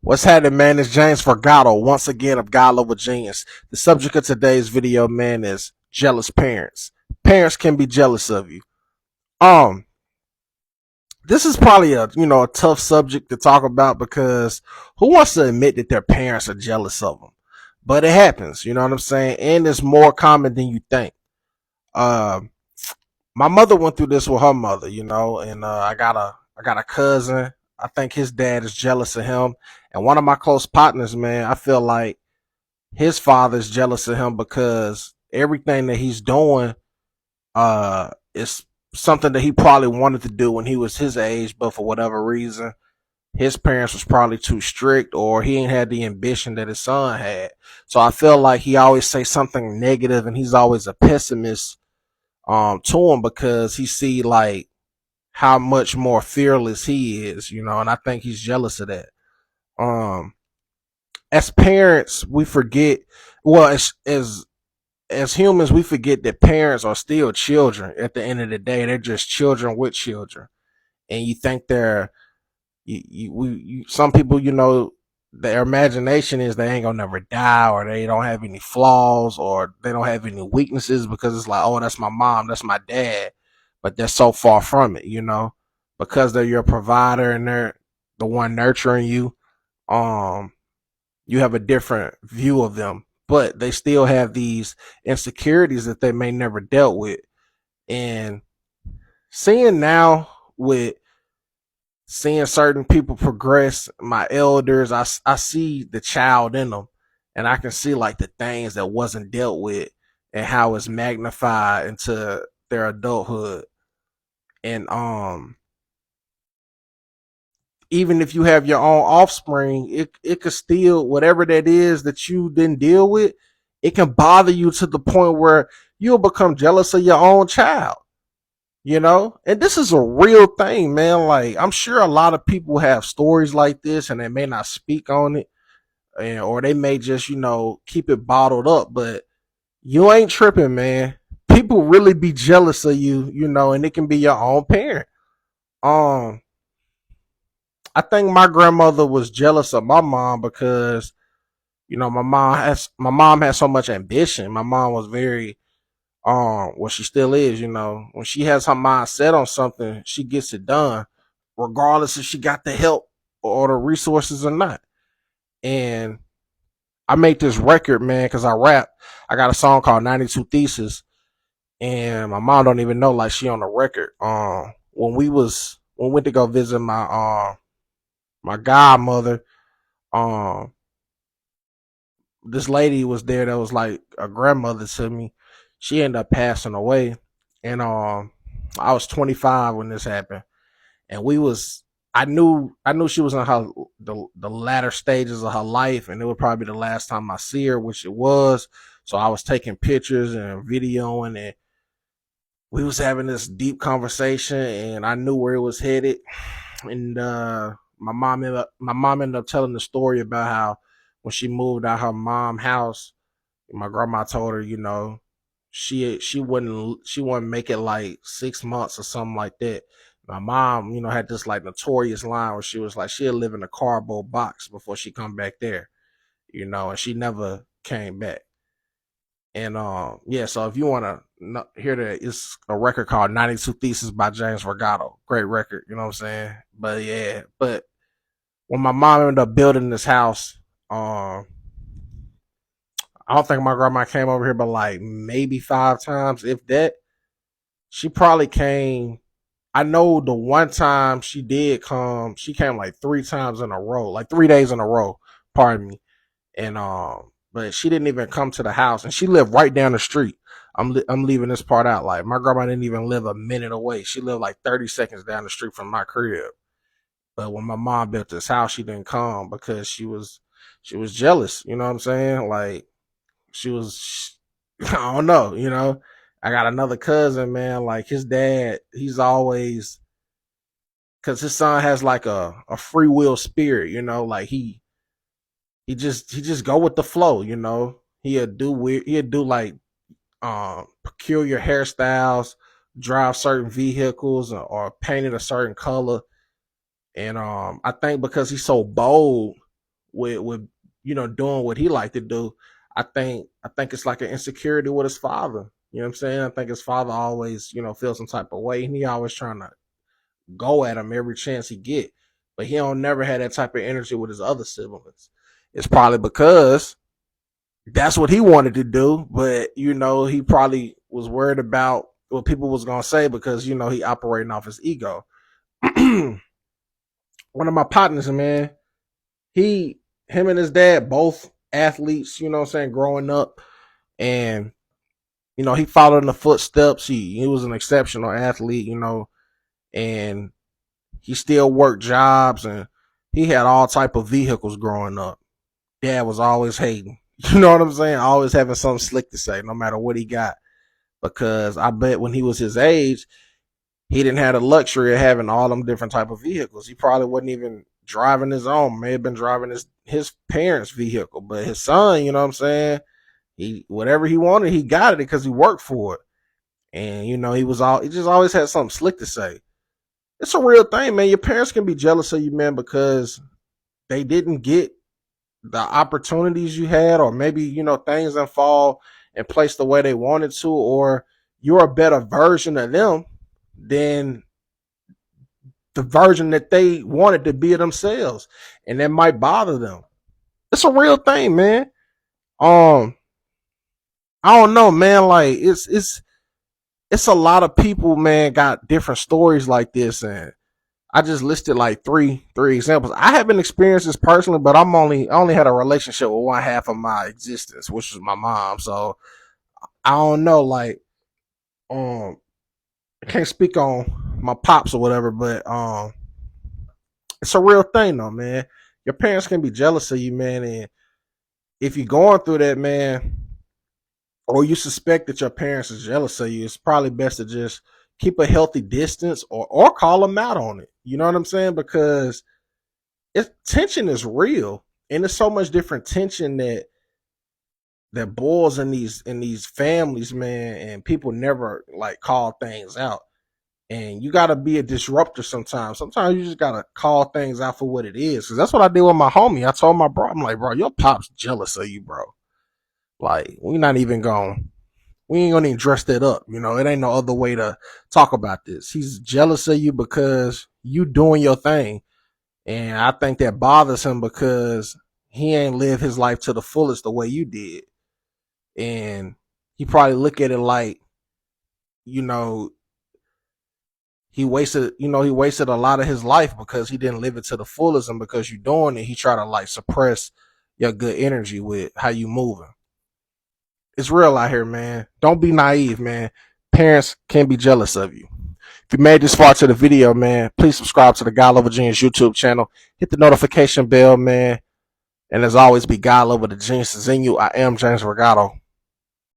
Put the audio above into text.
What's happening, man? It's James Vergado, once again of God Level Genius. The subject of today's video, man, is jealous parents. Parents can be jealous of you. Um, this is probably a tough subject to talk about because who wants to admit that their parents are jealous of them? But it happens, you know what I'm saying? And it's more common than you think. Uh, my mother went through this with her mother, and I got a cousin. I think his dad is jealous of him, and one of my close partners, man. I feel like his father's jealous of him because everything that he's doing is something that he probably wanted to do when he was his age, but for whatever reason, his parents was probably too strict or he ain't had the ambition that his son had. So I feel like he always say something negative and he's always a pessimist to him because he see like how much more fearless he is, and I think he's jealous of that. Um as parents, we forget well as humans, we forget that parents are still children. At the end of the day, they're just children with children, and you think they're some people, their imagination is they ain't gonna never die, or they don't have any flaws, or they don't have any weaknesses because it's like, oh, that's my mom, that's my dad, but they're so far from it, because they're your provider and they're the one nurturing you. Um, you have a different view of them, but they still have these insecurities that they may never dealt with. And seeing now with seeing certain people progress, my elders, I see the child in them, and I can see like the things that wasn't dealt with and how it's magnified into their adulthood. And even if you have your own offspring, it could still, whatever that is that you didn't deal with, it can bother you to the point where you'll become jealous of your own child, And this is a real thing, man. Like, I'm sure a lot of people have stories like this and they may not speak on it, or they may just, keep it bottled up, but you ain't tripping, man. People really be jealous of you, and it can be your own parent. Um, I think my grandmother was jealous of my mom because my mom has so much ambition. My mom was very well, she still is, when she has her mind set on something, she gets it done, regardless if she got the help or the resources or not. And I make this record, man, because I rap. I got a song called 92 Thesis, and my mom don't even know like she on the record. When we went to go visit my godmother, um this lady was there that was like a grandmother to me. She ended up passing away, and I was 25 when this happened, and we was. I knew she was in the latter stages of her life, and it would probably be the last time I see her, which it was. So I was taking pictures and videoing, and we was having this deep conversation, and I knew where it was headed. And my mom ended up telling the story about how when she moved out her mom's house, my grandma told her, she wouldn't make it like 6 months or something like that. My mom, had this like notorious line where she was like she'd live in a cardboard box before she come back there, and she never came back. And yeah, so if you want to hear that, it's a record called 92 Thesis by James Vergado. Great record, you know what I'm saying? But yeah, but when my mom ended up building this house, um I don't think my grandma came over here but like maybe 5 times, if that. She probably came. I know the one time she did come, she came like 3 times in a row, like 3 days in a row. Pardon me. And but she didn't even come to the house, and she lived right down the street. I'm leaving this part out. Like, my grandma didn't even live a minute away. She lived like 30 seconds down the street from my crib. But when my mom built this house, she didn't come because she was jealous. You know what I'm saying? Like, she was, I don't know, I got another cousin, man. Like, his dad, he's always, because his son has like a free will spirit, like he just go with the flow, He'll do like peculiar hairstyles, drive certain vehicles, or paint it a certain color. And I think because he's so bold, with doing what he liked to do. I think it's like an insecurity with his father. You know what I'm saying? I think his father always, feels some type of way, and he always trying to go at him every chance he get. But he don't never had that type of energy with his other siblings. It's probably because that's what he wanted to do, but he probably was worried about what people was gonna say because he operating off his ego. One of my partners, man, him and his dad both athletes, what I'm saying, growing up, and he followed in the footsteps. He was an exceptional athlete, and he still worked jobs, and he had all type of vehicles growing up. Dad was always hating. You know what I'm saying? Always having something slick to say, no matter what he got. Because I bet when he was his age, he didn't have the luxury of having all them different type of vehicles. He probably wasn't even driving his own. May have been driving his parents' vehicle. But his son, you know what I'm saying? He whatever he wanted, he got it because he worked for it. And he just always had something slick to say. It's a real thing, man. Your parents can be jealous of you, man, because they didn't get the opportunities you had, or maybe things didn't fall in place the way they wanted to, or you're a better version of them than the version that they wanted to be themselves, and that might bother them. It's a real thing, man. um I don't know, man. Like it's a lot of people, man, got different stories like this, and I just listed like three examples. I haven't experienced this personally, but I only had a relationship with one half of my existence, which was my mom. So I don't know, like, I can't speak on my pops or whatever, but it's a real thing though, man. Your parents can be jealous of you, man, and if you're going through that, man, or you suspect that your parents are jealous of you, it's probably best to just keep a healthy distance, or call them out on it. You know what I'm saying? Because tension is real, and there's so much different tension that boils in these families, man, and people never like call things out. And you got to be a disruptor sometimes. Sometimes you just got to call things out for what it is. Because that's what I did with my homie. I told my bro, I'm like, bro, your pop's jealous of you, bro. Like, we ain't gonna even dress that up. It ain't no other way to talk about this. He's jealous of you because you doing your thing. And I think that bothers him because he ain't lived his life to the fullest the way you did. And he probably look at it like, you know, he wasted a lot of his life because he didn't live it to the fullest, and because you're doing it, he try to like suppress your good energy with how you moving. It's real out here, man. Don't be naive, man. Parents can be jealous of you. If you made this far to the video, man, please subscribe to the God Love Genius YouTube channel. Hit the notification bell, man. And as always, be God Love the Genius is in you. I am James Regato.